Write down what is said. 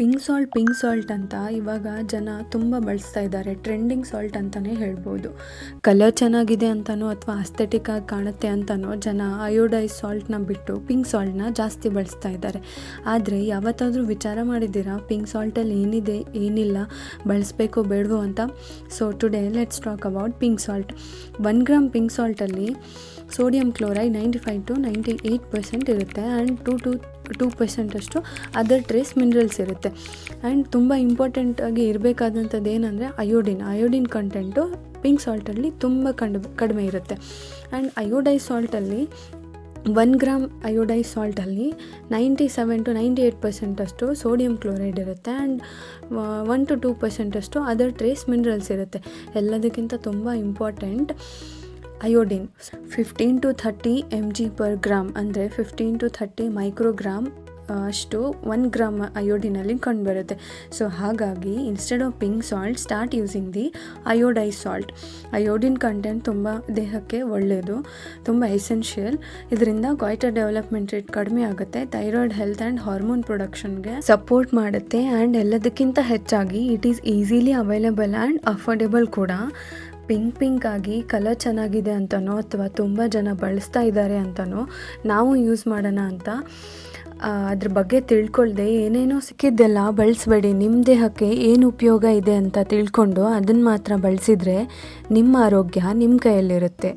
Pink salt ಅಂತ ಇವಾಗ ಜನ ತುಂಬ ಬಳಸ್ತಾ ಇದ್ದಾರೆ. ಟ್ರೆಂಡಿಂಗ್ ಸಾಲ್ಟ್ ಅಂತಲೇ ಹೇಳ್ಬೋದು. ಕಲರ್ ಚೆನ್ನಾಗಿದೆ ಅಂತನೋ ಅಥವಾ ಅಸ್ಥೆಟಿಕ್ ಆಗಿ ಕಾಣುತ್ತೆ ಅಂತನೋ ಜನ ಅಯೋಡೈಸ್ ಸಾಲ್ಟ್ನ ಬಿಟ್ಟು ಪಿಂಕ್ ಸಾಲ್ಟ್ನ ಜಾಸ್ತಿ ಬಳಸ್ತಾ ಇದ್ದಾರೆ. ಆದರೆ ಯಾವತ್ತಾದರೂ ವಿಚಾರ ಮಾಡಿದ್ದೀರಾ ಪಿಂಕ್ ಸಾಲ್ಟಲ್ಲಿ ಏನಿದೆ ಏನಿಲ್ಲ, ಬಳಸಬೇಕೋ ಬೇಡವೋ ಅಂತ? So today let's talk about pink salt. 1 gram pink ಸಾಲ್ಟಲ್ಲಿ ಸೋಡಿಯಂ ಕ್ಲೋರೈಡ್ 95 to 98% ಇರುತ್ತೆ ಆ್ಯಂಡ್ 2% ಅಷ್ಟು ಅದರ್ ಟ್ರೇಸ್ ಮಿನರಲ್ಸ್ ಇರುತ್ತೆ. ಆ್ಯಂಡ್ ತುಂಬ ಇಂಪಾರ್ಟೆಂಟಾಗಿ ಇರಬೇಕಾದಂಥದ್ದು ಏನಂದರೆ ಅಯೋಡಿನ್ ಕಂಟೆಂಟು ಪಿಂಕ್ ಸಾಲ್ಟಲ್ಲಿ ತುಂಬ ಕಡಿಮೆ ಇರುತ್ತೆ. ಆ್ಯಂಡ್ ಅಯೋಡೈಸ್ ಸಾಲ್ಟಲ್ಲಿ 1 ಗ್ರಾಮ್ ಅಯೋಡೈಸ್ ಸಾಲ್ಟಲ್ಲಿ 97 to 98% ಅಷ್ಟು ಸೋಡಿಯಂ ಕ್ಲೋರೈಡ್ ಇರುತ್ತೆ ಆ್ಯಂಡ್ 1 to 2% ಅಷ್ಟು ಅದರ್ ಟ್ರೇಸ್ ಮಿನರಲ್ಸ್ ಇರುತ್ತೆ. ಎಲ್ಲದಕ್ಕಿಂತ ತುಂಬ ಇಂಪಾರ್ಟೆಂಟ್ ಅಯೋಡಿನ್ 15 to 30 mg/g ಅಂದರೆ 15 to 30 ಮೈಕ್ರೋಗ್ರಾಮ್ ಅಷ್ಟು 1 ಗ್ರಾಮ್ ಅಯೋಡಿನಲ್ಲಿ ಕಂಡುಬರುತ್ತೆ. ಸೊ ಹಾಗಾಗಿ instead of pink salt start using the iodise salt. Iodine content ತುಂಬ ದೇಹಕ್ಕೆ ಒಳ್ಳೆಯದು, ತುಂಬ ಎಸೆನ್ಷಿಯಲ್. ಇದರಿಂದ ಗಾಯ್ಟರ್ ಡೆವಲಪ್ಮೆಂಟ್ ರೇಟ್ ಕಡಿಮೆ ಆಗುತ್ತೆ, ಥೈರಾಯ್ಡ್ ಹೆಲ್ತ್ ಆ್ಯಂಡ್ ಹಾರ್ಮೋನ್ ಪ್ರೊಡಕ್ಷನ್ಗೆ ಸಪೋರ್ಟ್ ಮಾಡುತ್ತೆ ಆ್ಯಂಡ್ ಎಲ್ಲದಕ್ಕಿಂತ ಹೆಚ್ಚಾಗಿ it is easily available and affordable ಕೂಡ. ಪಿಂಕ್ ಆಗಿ ಕಲರ್ ಚೆನ್ನಾಗಿದೆ ಅಂತನೋ ಅಥವಾ ತುಂಬ ಜನ ಬಳಸ್ತಾ ಇದ್ದಾರೆ ಅಂತನೋ ನಾವು ಯೂಸ್ ಮಾಡೋಣ ಅಂತ ಅದ್ರ ಬಗ್ಗೆ ತಿಳ್ಕೊಳ್ದೆ ಏನೇನೋ ಸಿಕ್ಕಿದ್ದೆಲ್ಲ ಬಳಸಬೇಡಿ. ನಿಮ್ಮ ದೇಹಕ್ಕೆ ಏನು ಉಪಯೋಗ ಇದೆ ಅಂತ ತಿಳ್ಕೊಂಡು ಅದನ್ನು ಮಾತ್ರ ಬಳಸಿದರೆ ನಿಮ್ಮ ಆರೋಗ್ಯ ನಿಮ್ಮ ಕೈಯಲ್ಲಿರುತ್ತೆ.